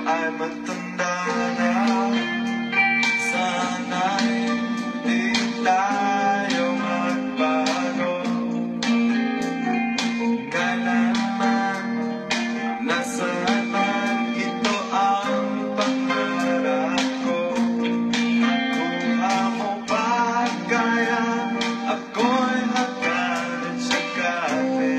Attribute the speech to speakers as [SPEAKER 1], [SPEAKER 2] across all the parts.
[SPEAKER 1] ay matanda na. Sana'y di tayo magbago. Kailanman, nasaan man, ito ang pangarap ko. Kuha mo pa kaya, ako'y hanggang sa kape.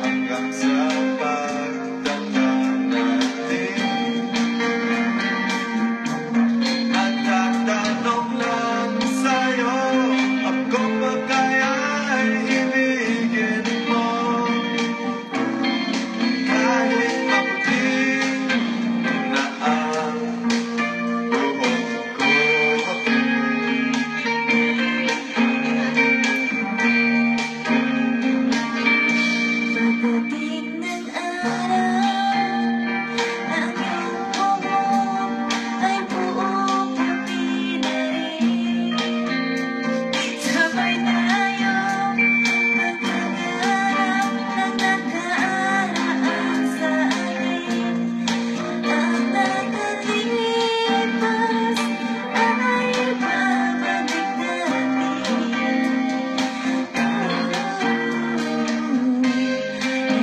[SPEAKER 1] Hanggang sa pagtanda natin. Nagtatanong lang sa'yo, ako pa kaya'y ibigin mo? Kahit maputi na ang buhok ko.
[SPEAKER 2] Pagdating ng araw, ang iyong buhok ay puputi na rin. Sabay tayong magpangarap ng nakaraan sa atin. Ang nakalipas ay ibabalik natin.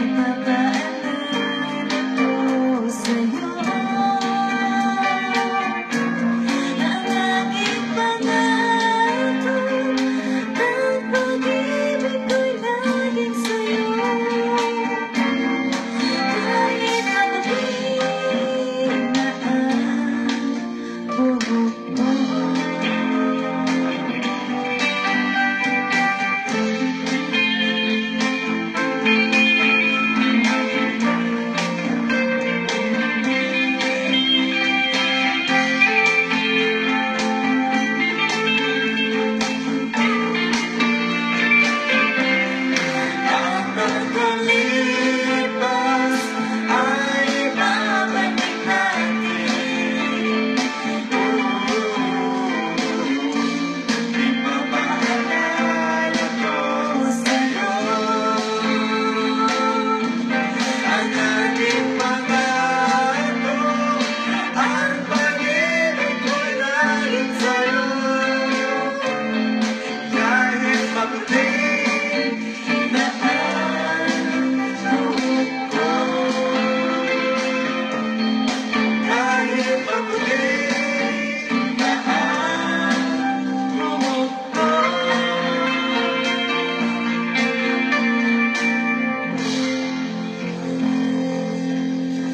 [SPEAKER 2] Ipapaalala ko sa'yo ang aking pangako, ang pag-ibig ko'y laging sa'yo. Kahit maputi na ang buhok mo.
[SPEAKER 1] Ang nakalipas ay ibabalik natin. Ipapaalala ko sa'yo ang aking pangako, ang pag-ibig ko'y laging sa'yo. Kahit maputi na ang buhok ko. Kahit maputi na ang buhok ko.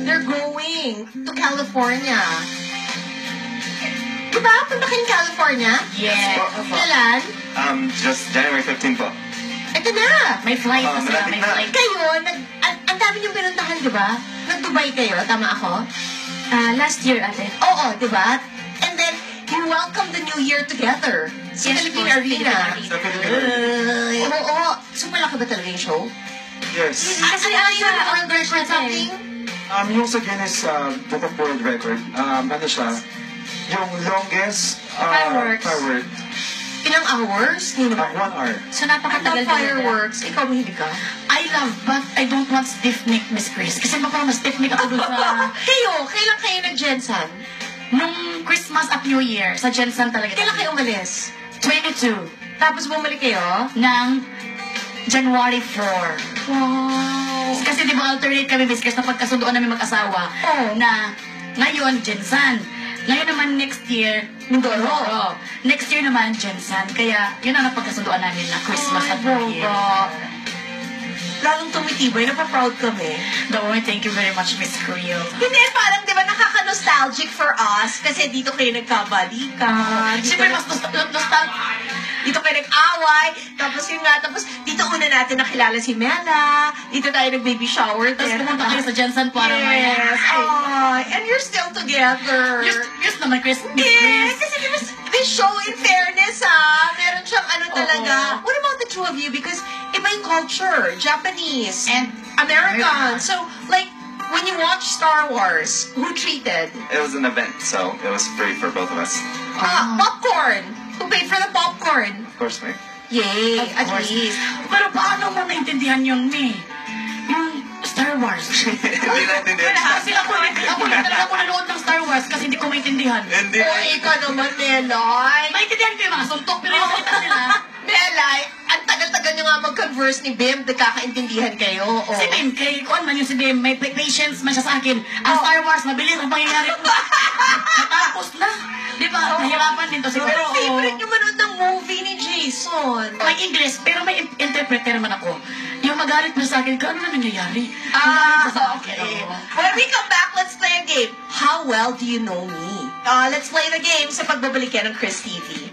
[SPEAKER 3] They're going to California. Diba? Punta kayo ng California?
[SPEAKER 4] Yeah.
[SPEAKER 3] Kailan?
[SPEAKER 1] Just January 15 po.
[SPEAKER 3] Ito na!
[SPEAKER 4] May flight na sila,
[SPEAKER 1] malapit
[SPEAKER 4] may
[SPEAKER 1] na.
[SPEAKER 4] flight.
[SPEAKER 3] Kayo, ang dami niyong pinuntahan, diba? Nag-Dubai kayo, tama ako?
[SPEAKER 4] Last year, ate.
[SPEAKER 3] Oo, diba? And then, you welcome the new year together sa
[SPEAKER 4] Yes,
[SPEAKER 3] Philippine
[SPEAKER 4] po, sa
[SPEAKER 3] Arena.
[SPEAKER 4] Philippine
[SPEAKER 1] Sa Philippine Arena.
[SPEAKER 3] Oo, so malaki ba talaga yung show?
[SPEAKER 1] Yes.
[SPEAKER 3] Kasi ano yun, world record something?
[SPEAKER 1] Yung sa Guinness Book of World Record, ano siya, yung longest
[SPEAKER 4] Fireworks.
[SPEAKER 3] Ilang hours? Hindi naman.
[SPEAKER 1] 1 hour.
[SPEAKER 4] So,
[SPEAKER 3] I
[SPEAKER 4] napakatagal
[SPEAKER 3] love fireworks. Ikaw, hindi ka?
[SPEAKER 4] I love, but I don't want stiff neck, Miss Chris. Kasi parang mas stiff neck ako dun sa...
[SPEAKER 3] Kailan kayo nag-Jensen?
[SPEAKER 4] Nung Christmas at New Year, sa Jensen talaga.
[SPEAKER 3] Kailan kayo umalis?
[SPEAKER 4] 22
[SPEAKER 3] Tapos bumalik kayo?
[SPEAKER 4] ng January 4.
[SPEAKER 3] Wow.
[SPEAKER 4] Kasi di ba alternate kami, Miss Chris, na pagkasunduan namin mag-asawa
[SPEAKER 3] Oh.
[SPEAKER 4] na ngayon, Jensen. Ngayon naman next year, Mindoro. Next year naman, Jensen. Kaya yun ang napagkasunduan namin na Christmas at New Year.
[SPEAKER 3] Lalong tumitibay, napaproud kami.
[SPEAKER 4] Daw, thank you very much, Miss Creel.
[SPEAKER 3] Hindi, parang di ba nakaka-nostalgic for us kasi dito kayo nagkabalikan.
[SPEAKER 4] Siyempre, mas nostalgic.
[SPEAKER 3] Dito kayo nag-away, tapos yun nga, tapos dito una natin nakilala si Mela, dito tayo nag-baby shower.
[SPEAKER 4] Tapos pumunta kayo sa Jensen para
[SPEAKER 3] Yes, oh, and you're still together.
[SPEAKER 4] Yes naman, Chris.
[SPEAKER 3] Yes, kasi di ba, this show, in fairness, meron siyang ano talaga. What about the two of you? Because iba yung culture, Japanese
[SPEAKER 4] And
[SPEAKER 3] American. So, like, when you watch Star Wars, who treated?
[SPEAKER 1] It was an event, so it was free for both of us.
[SPEAKER 3] Popcorn. Who paid for the popcorn?
[SPEAKER 1] Of course, mate.
[SPEAKER 3] Yay,
[SPEAKER 4] Of
[SPEAKER 3] at
[SPEAKER 4] course.
[SPEAKER 3] least.
[SPEAKER 4] Pero paano mo naintindihan yung me? Yung Wars.
[SPEAKER 5] Hindi naintindihan.
[SPEAKER 4] Kasi ako hindi talaga ako nanood ng Star Wars kasi hindi ko maintindihan.
[SPEAKER 5] Hindi.
[SPEAKER 3] O, ikaw naman, Melay.
[SPEAKER 4] Maintindihan ko yung mga suntok, pero yung salita nila,
[SPEAKER 3] Melay, ang tagal-tagal nyo nga mag-converse ni Bim, nagkakaintindihan kayo. O.
[SPEAKER 4] si Bim, kay kuan man yung si Bim, may patience man siya sa akin. Ang Star Wars, mabilis ang pangyayari. Natapos na. Di ba? Nahirapan din to siguro.
[SPEAKER 3] Pero favorite nyo manood ng movie ni Jason.
[SPEAKER 4] May English, pero may interpreter man ako. Yung magalit mo sa akin, ano na nangyayari?
[SPEAKER 3] Ah,
[SPEAKER 4] Magalit mo sa akin,
[SPEAKER 3] okay.
[SPEAKER 4] oo.
[SPEAKER 3] When we come back, let's play a game. How well do you know me? Let's play the game sa pagbabalik yan ng Chris TV.